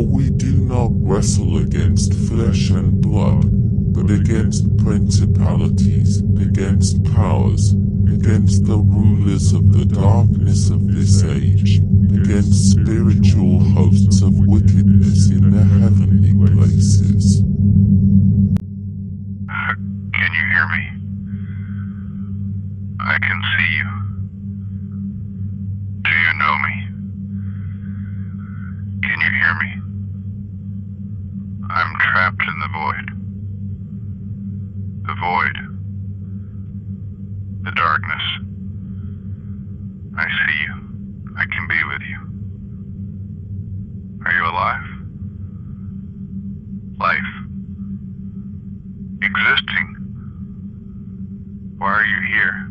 For we do not wrestle against flesh and blood, but against principalities, against powers, against the rulers of the darkness of this age, against spiritual hosts of wickedness in the heavenly places. Can you hear me? I can see you. Do you know me? Can you hear me? I'm trapped in the void. The void. The darkness. I see you. I can be with you. Are you alive? Life. Existing. Why are you here?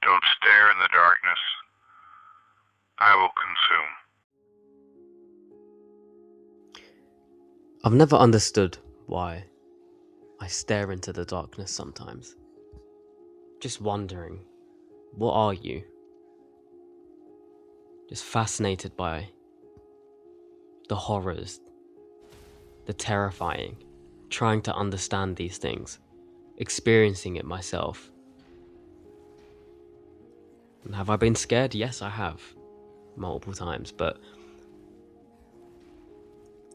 Don't stare in the darkness. I will consume. I've never understood why I stare into the darkness sometimes. Just wondering, what are you? Just fascinated by the horrors, the terrifying, trying to understand these things, experiencing it myself. And have I been scared? Yes, I have. Multiple times, but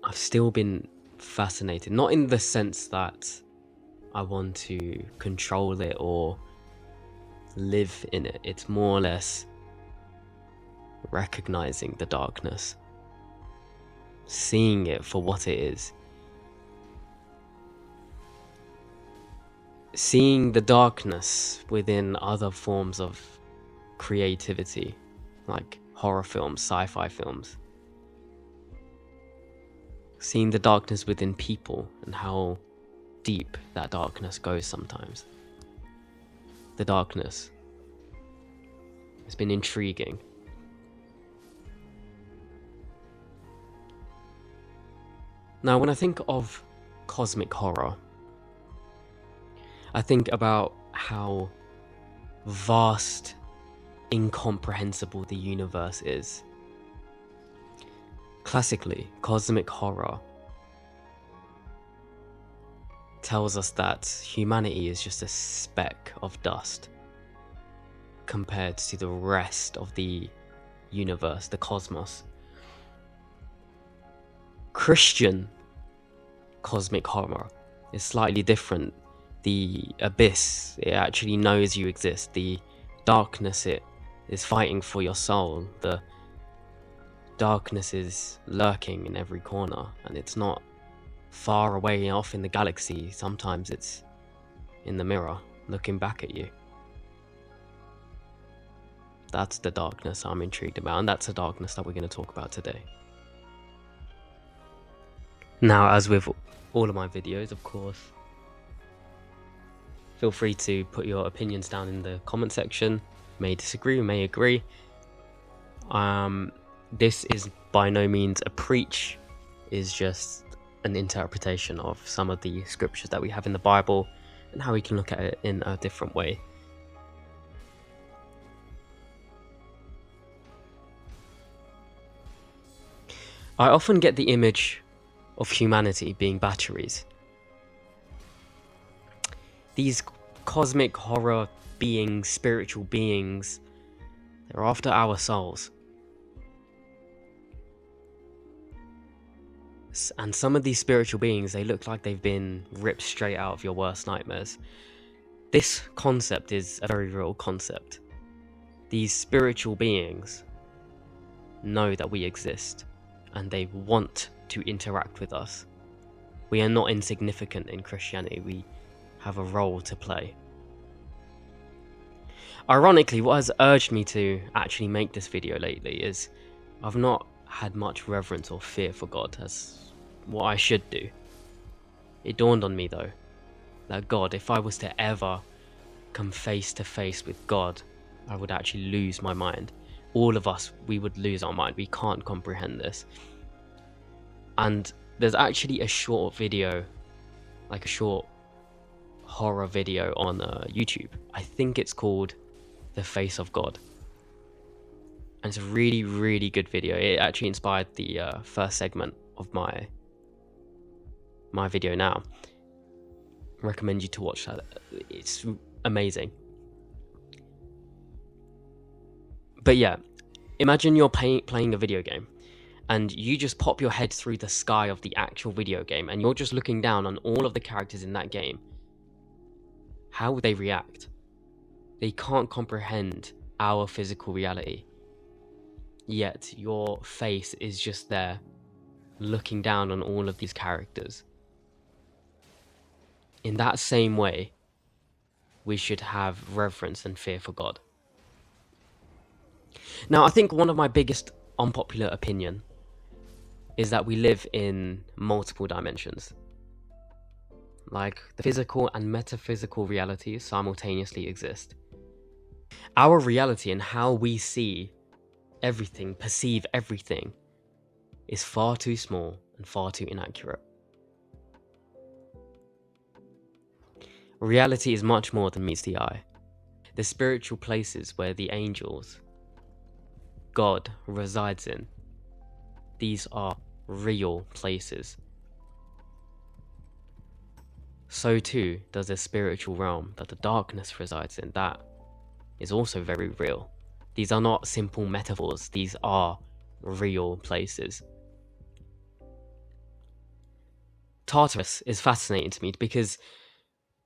I've still been fascinated. Not in the sense that I want to control it or live in it. It's more or less recognizing the darkness, seeing it for what it is. Seeing the darkness within other forms of creativity, like horror films, sci-fi films. Seeing the darkness within people and how deep that darkness goes sometimes. The darkness has been intriguing. Now, when I think of cosmic horror, I think about how vast, incomprehensible the universe is. Classically, cosmic horror tells us that humanity is just a speck of dust compared to the rest of the universe, the cosmos. Christian cosmic horror is slightly different. The abyss, it actually knows you exist. The darkness, it is fighting for your soul. The darkness is lurking in every corner, and it's not far away off in the galaxy. Sometimes it's in the mirror, looking back at you. That's the darkness I'm intrigued about, and that's the darkness that we're going to talk about today. Now, as with all of my videos, of course, feel free to put your opinions down in the comment section. May disagree, may agree. This is by no means a preach, is just an interpretation of some of the scriptures that we have in the Bible and how we can look at it in a different way. I often get the image of humanity being batteries. These cosmic horror beings, spiritual beings, they're after our souls. And some of these spiritual beings, they look like they've been ripped straight out of your worst nightmares. This concept is a very real concept. These spiritual beings know that we exist, and they want to interact with us. We are not insignificant in Christianity. We have a role to play. Ironically, what has urged me to actually make this video lately is I've not had much reverence or fear for God as what I should do. It dawned on me though, that God, if I was to ever come face to face with God, I would actually lose my mind. All of us, we would lose our mind. We can't comprehend this. And there's actually a short video, like a short horror video on YouTube. I think it's called The Face of God. and it's a really, really good video. It actually inspired the first segment of my video now. I recommend you to watch that. It's amazing. But yeah, imagine you're playing a video game and you just pop your head through the sky of the actual video game and you're just looking down on all of the characters in that game. How would they react? They can't comprehend our physical reality. Yet your face is just there looking down on all of these characters. In that same way, we should have reverence and fear for God. Now, I think one of my biggest unpopular opinion is that we live in multiple dimensions. Like, the physical and metaphysical realities simultaneously exist. Our reality and how we see everything, perceive everything, is far too small and far too inaccurate. Reality is much more than meets the eye. The spiritual places where the angels, God, resides in, these are real places. So too does the spiritual realm that the darkness resides in. That is also very real. These are not simple metaphors, these are real places. Tartarus is fascinating to me because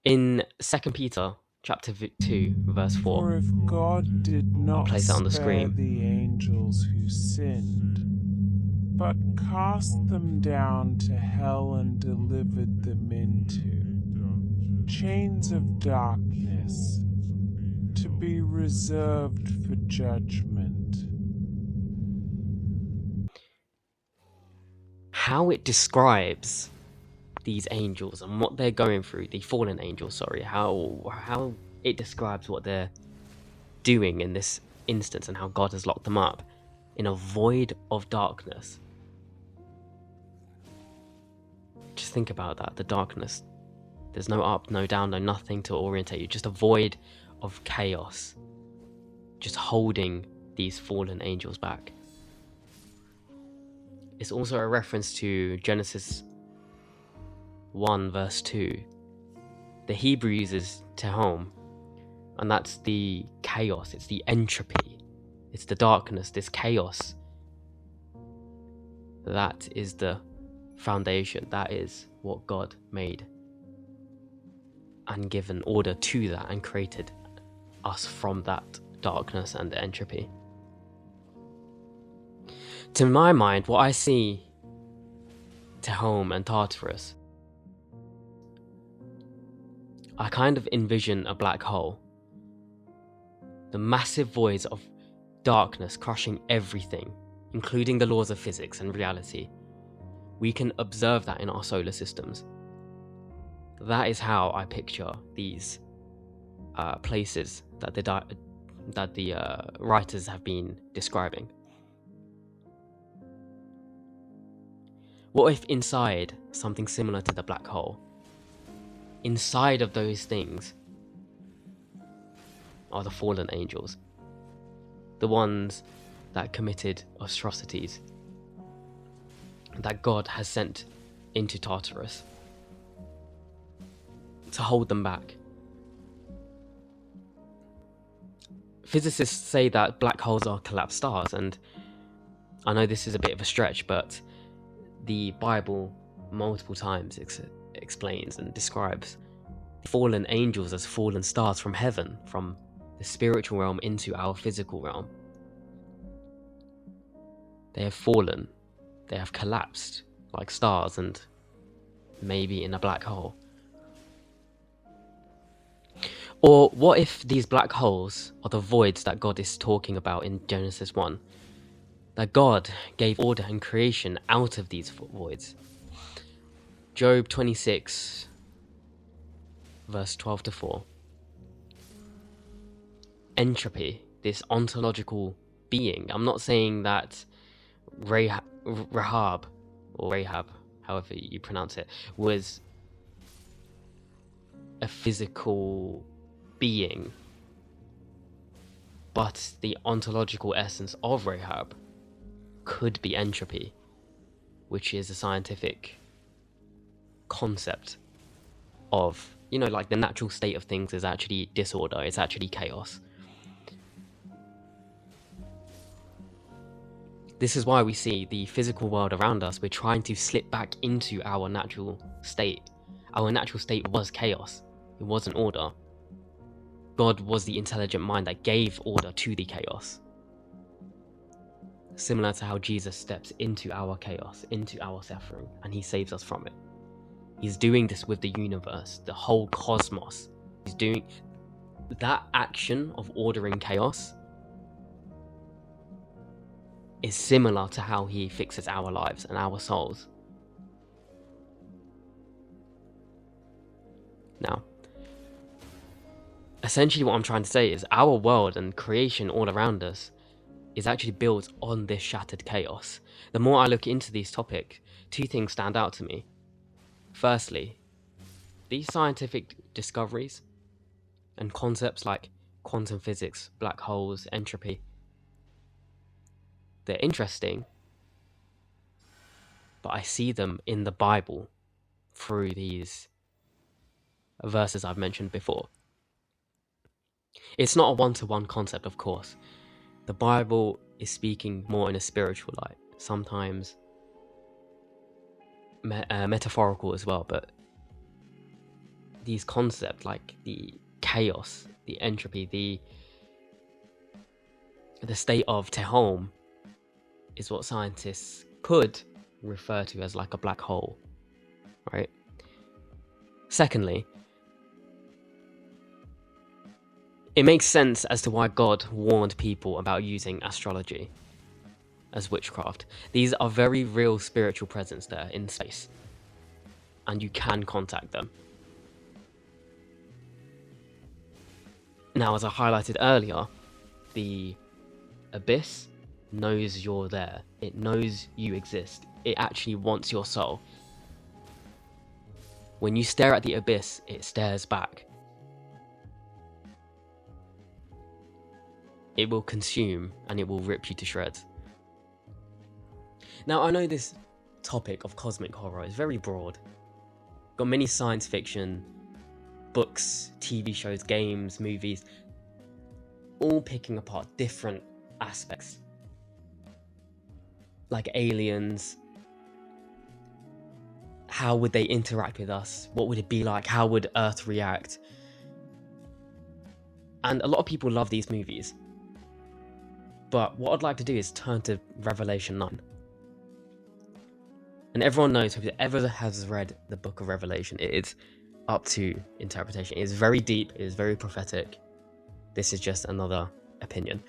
in 2 Peter chapter 2 verse 4, For if God did not place it on the spare screen. the angels who sinned, but cast them down to hell and delivered them into chains of darkness, to be reserved for judgment. How it describes these angels and what they're going through, the fallen angels, sorry, how it describes what they're doing in this instance and how God has locked them up in a void of darkness. Just think about that, the darkness. There's no up, no down, no nothing to orientate you, just a void of chaos, just holding these fallen angels back. It's also a reference to Genesis 1 verse 2. The Hebrew uses tehom, and that's the chaos, it's the entropy, it's the darkness, this chaos. That is the foundation, that is what God made and given order to that and created us from that darkness and the entropy. To my mind, what I see Tehom and Tartarus, I kind of envision a black hole. The massive voids of darkness crushing everything, including the laws of physics and reality. We can observe that in our solar systems. That is how I picture these places that the writers have been describing. What if inside something similar to the black hole, inside of those things are the fallen angels, the ones that committed atrocities that God has sent into Tartarus to hold them back. Physicists say that black holes are collapsed stars, and I know this is a bit of a stretch, but the Bible multiple times explains and describes fallen angels as fallen stars from heaven, from the spiritual realm into our physical realm. They have fallen, they have collapsed like stars, and maybe in a black hole. Or what if these black holes are the voids that God is talking about in Genesis 1? That God gave order and creation out of these voids. Job 26, verse 12 to 4. Entropy, this ontological being. I'm not saying that Rahab, however you pronounce it, was a physical being, but the ontological essence of Rahab could be entropy, which is a scientific concept of, like the natural state of things is actually disorder, it's actually chaos. This is why we see the physical world around us, we're trying to slip back into our natural state. Our natural state was chaos, it wasn't order. God was the intelligent mind that gave order to the chaos. Similar to how Jesus steps into our chaos, into our suffering, and he saves us from it. He's doing this with the universe, the whole cosmos. He's doing that action of ordering chaos is similar to how he fixes our lives and our souls. Now, essentially what I'm trying to say is our world and creation all around us is actually built on this shattered chaos. The more I look into these topics, two things stand out to me. Firstly, these scientific discoveries and concepts like quantum physics, black holes, entropy, they're interesting, but I see them in the Bible through these verses I've mentioned before. It's not a one-to-one concept, of course. The Bible is speaking more in a spiritual light, sometimes metaphorical as well, but these concepts like the chaos, the entropy, the state of Tehom is what scientists could refer to as like a black hole, right? Secondly, it makes sense as to why God warned people about using astrology as witchcraft. These are very real spiritual presence there in space, and you can contact them. Now, as I highlighted earlier, the abyss knows you're there. It knows you exist. It actually wants your soul. When you stare at the abyss, it stares back. It will consume and it will rip you to shreds. Now, I know this topic of cosmic horror is very broad. Got many science fiction, books, TV shows, games, movies, all picking apart different aspects. Like aliens. How would they interact with us? What would it be like? How would Earth react? And a lot of people love these movies. But what I'd like to do is turn to Revelation 9. And everyone knows, whoever has read the book of Revelation, it is up to interpretation. It is very deep, it is very prophetic. This is just another opinion.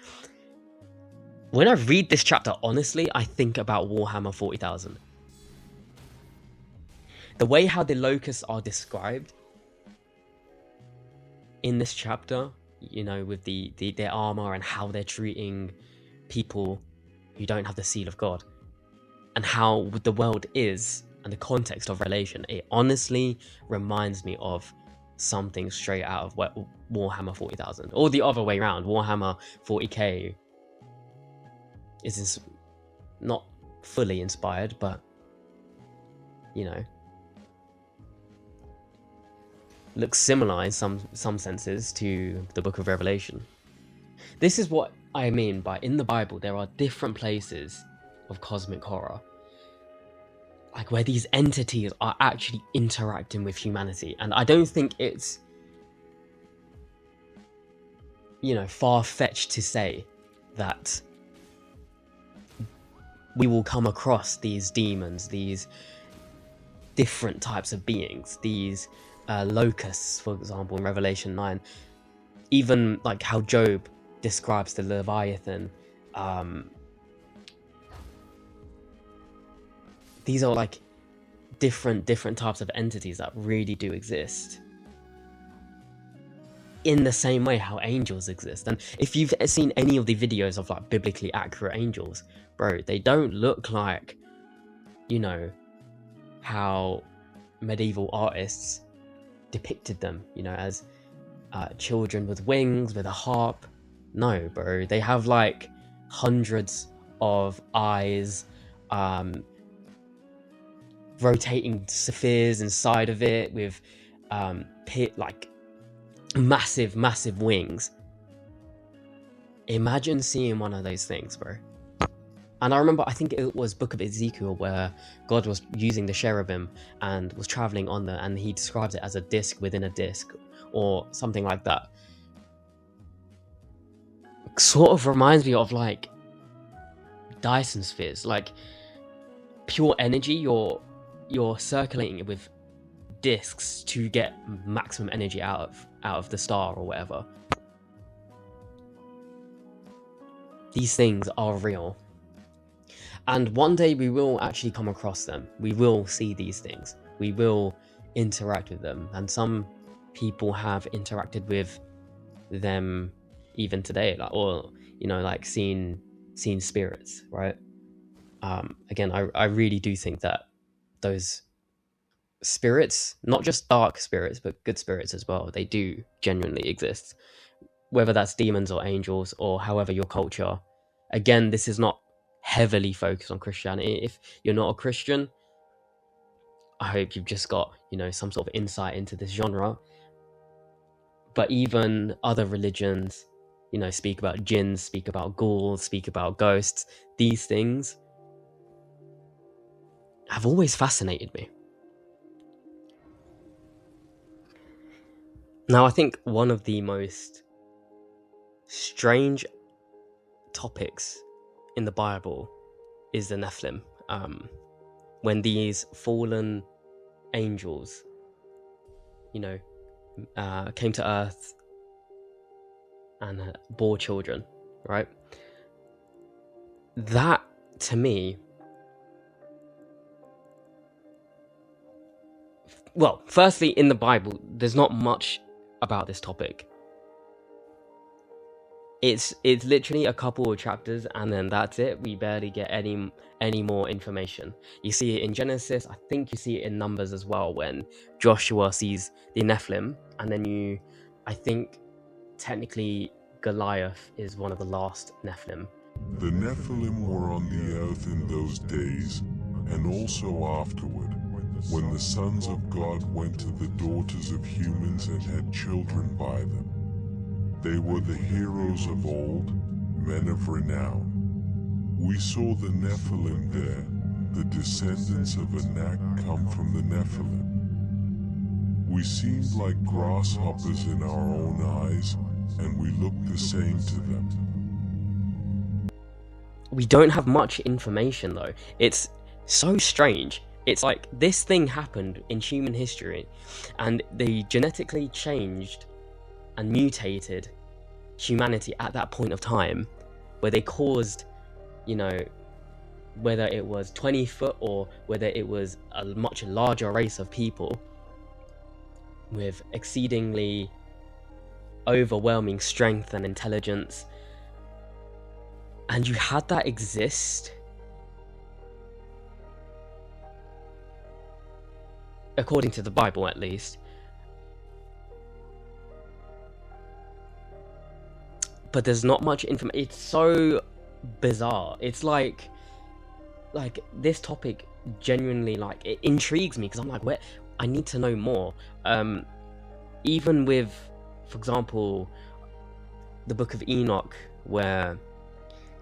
When I read this chapter, honestly, I think about Warhammer 40,000. The way how the locusts are described in this chapter, with their armor and how they're treating people who don't have the seal of God, and how the world is, and the context of Revelation, it honestly reminds me of something straight out of Warhammer 40,000, or the other way around. Warhammer 40k is not fully inspired, but looks similar in some senses to the book of Revelation. This is what I mean by, in the Bible there are different places of cosmic horror, like where these entities are actually interacting with humanity. And I don't think it's far-fetched to say that we will come across these demons, these different types of beings, these locusts, for example, in Revelation 9. Even like how Job describes the Leviathan. These are like different types of entities that really do exist. In the same way how angels exist. And if you've seen any of the videos of like biblically accurate angels, bro, they don't look like, how medieval artists depicted them, as children with wings, with a harp, No, bro. They have like hundreds of eyes, rotating spheres inside of it with like massive wings. Imagine seeing one of those things, bro. And I remember, I think it was Book of Ezekiel, where God was using the cherubim and was traveling on there, and he describes it as a disc within a disc, or something like that. Sort of reminds me of like Dyson spheres, like pure energy. You're circulating it with discs to get maximum energy out of the star or whatever. These things are real. And one day we will actually come across them. We will see these things. We will interact with them. And some people have interacted with them even today, like, or, you know, like seen spirits, right? Again, I really do think that those spirits, not just dark spirits, but good spirits as well, they do genuinely exist. Whether that's demons or angels or however your culture. Again, this is not heavily focused on Christianity. If you're not a Christian, I hope you've just got, you know, some sort of insight into this genre. But even other religions, you know, speak about jinns, speak about ghouls, speak about ghosts. These things have always fascinated me. Now, I think one of the most strange topics in the Bible is the Nephilim. When these fallen angels, you know, came to earth and bore children, right? That, to me, well, firstly, in the Bible, there's not much about this topic. It's literally a couple of chapters, and then that's it. We barely get any more information. You see it in Genesis. I think you see it in Numbers as well, when Joshua sees the Nephilim, and then I think technically Goliath is one of the last Nephilim. The Nephilim were on the earth in those days, and also afterward, when the sons of God went to the daughters of humans and had children by them. They were the heroes of old, men of renown. We saw the Nephilim there. The descendants of Anak come from the Nephilim. We seemed like grasshoppers in our own eyes, and we looked the same to them. We don't have much information though. It's so strange. It's like this thing happened in human history, and they genetically changed and mutated humanity at that point of time, where they caused, you know, whether it was 20 foot or whether it was a much larger race of people with exceedingly overwhelming strength and intelligence, and you had that exist according to the Bible, at least. But there's not much information. It's so bizarre. It's like this topic genuinely, like, it intrigues me, because I'm like, I need to know more. Even with, for example, the Book of Enoch, where,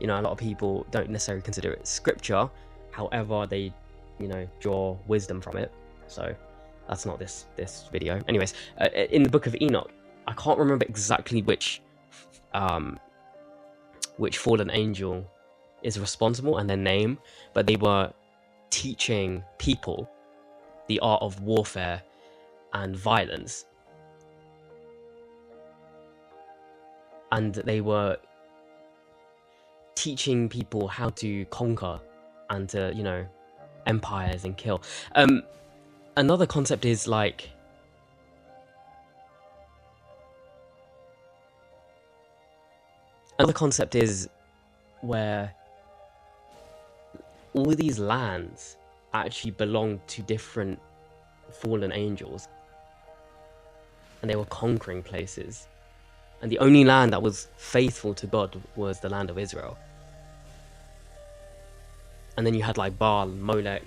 you know, a lot of people don't necessarily consider it scripture, however they, you know, draw wisdom from it. So that's not this video. Anyways, in the Book of Enoch, I can't remember exactly which fallen angel is responsible and their name, but they were teaching people the art of warfare and violence, and they were teaching people how to conquer and to, you know, empires and kill. Another concept is like, where all these lands actually belonged to different fallen angels, and they were conquering places. And the only land that was faithful to God was the land of Israel. And then you had like Baal, Molech,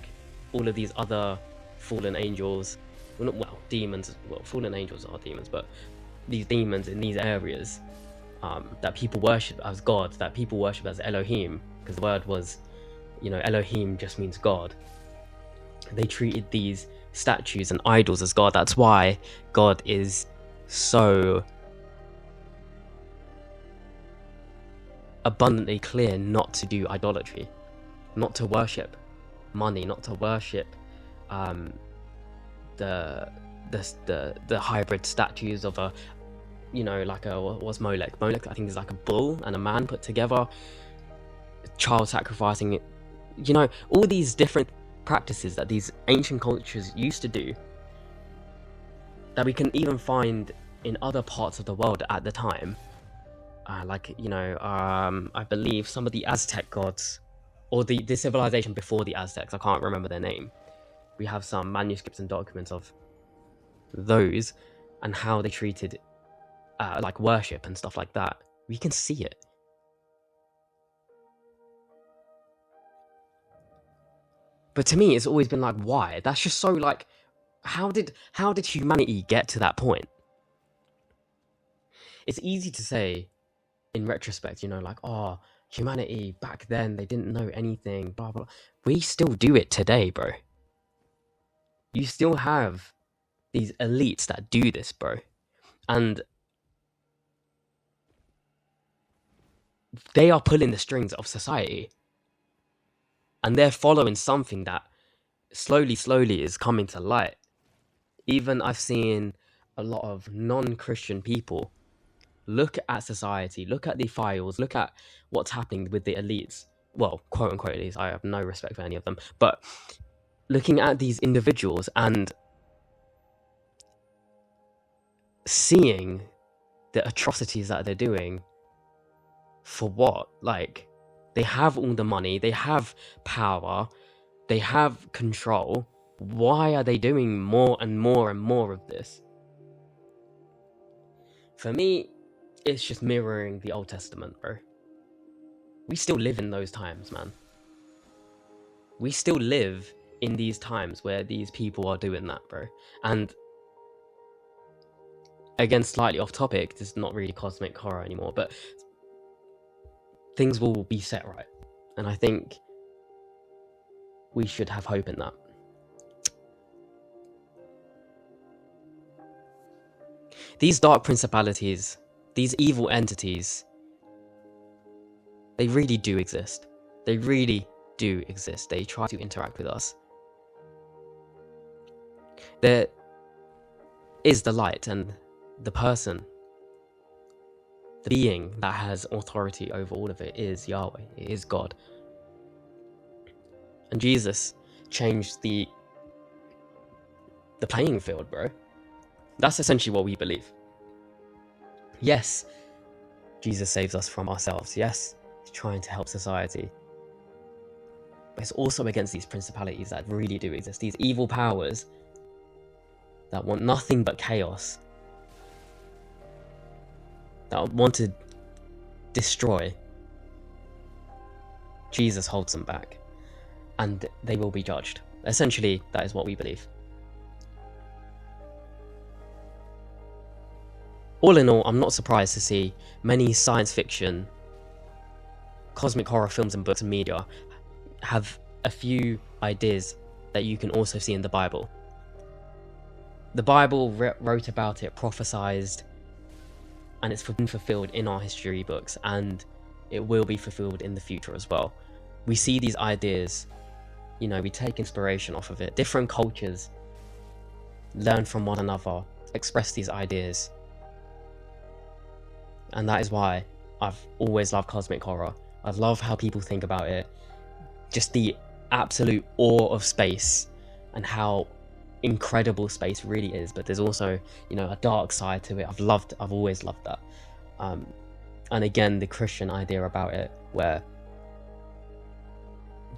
all of these other fallen angels. Well, demons. Well, fallen angels are demons, but these demons in these areas that people worship as God, that people worship as Elohim, because the word was, Elohim just means God. They treated these statues and idols as God. That's why God is so abundantly clear not to do idolatry, not to worship money, not to worship the hybrid statues of a, like a, what's Molech? Molech, I think, is like a bull and a man put together, child sacrificing it. All these different practices that these ancient cultures used to do, that we can even find in other parts of the world at the time. I believe some of the Aztec gods, or the civilization before the Aztecs, I can't remember their name. We have some manuscripts and documents of those and how they treated like worship and stuff like that. We can see it. But to me, it's always been like, why? That's just so like, how did humanity get to that point? It's easy to say in retrospect, like, oh, humanity back then, they didn't know anything, blah, blah. We still do it today, bro. You still have these elites that do this, bro. And they are pulling the strings of society. And they're following something that slowly is coming to light. Even I've seen a lot of non-Christian people look at society, look at the files, look at what's happening with the elites. Well, quote unquote elites, I have no respect for any of them. But looking at these individuals and seeing the atrocities that they're doing, for what? Like, they have all the money, they have power, they have control. Why are they doing more and more and more of this? For me, it's just mirroring the Old Testament, bro. We still live in those times, man. We still live in these times where these people are doing that, bro. And again, slightly off topic, this is not really cosmic horror anymore, but things will be set right. And I think we should have hope in that. These dark principalities, these evil entities, they really do exist. They really do exist. They try to interact with us. There is the light, and the person, the being that has authority over all of it is Yahweh. It is God. And Jesus changed the playing field, bro. That's essentially what we believe. Yes, Jesus saves us from ourselves. Yes, he's trying to help society. But it's also against these principalities that really do exist. These evil powers that want nothing but chaos. That want to destroy. Jesus holds them back. And they will be judged. Essentially, that is what we believe. All in all, I'm not surprised to see many science fiction, cosmic horror films and books and media have a few ideas that you can also see in the Bible. The Bible wrote about it, prophesized, and it's been fulfilled in our history books, and it will be fulfilled in the future as well. We see these ideas, we take inspiration off of it. Different cultures learn from one another, express these ideas. And that is why I've always loved cosmic horror. I love how people think about it. Just the absolute awe of space and how incredible space really is. But there's also, a dark side to it. I've always loved that. And again, the Christian idea about it, where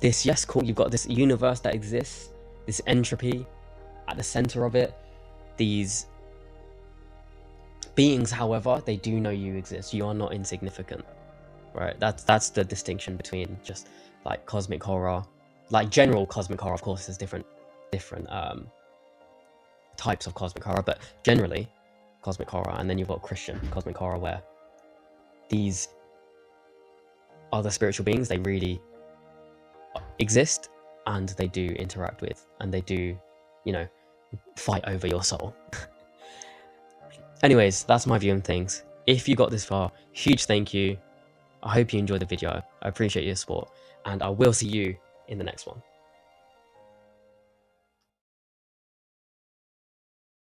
you've got this universe that exists, this entropy at the center of it, these Beings, however, they do know you exist. You are not insignificant, right? That's the distinction between just like cosmic horror, like general cosmic horror. Of course, there's different types of cosmic horror, but generally cosmic horror, and then you've got Christian cosmic horror, where these other spiritual beings, they really exist, and they do interact with, and they do, you know, fight over your soul. Anyways, that's my view on things. If you got this far, huge thank you. I hope you enjoyed the video. I appreciate your support, and I will see you in the next one.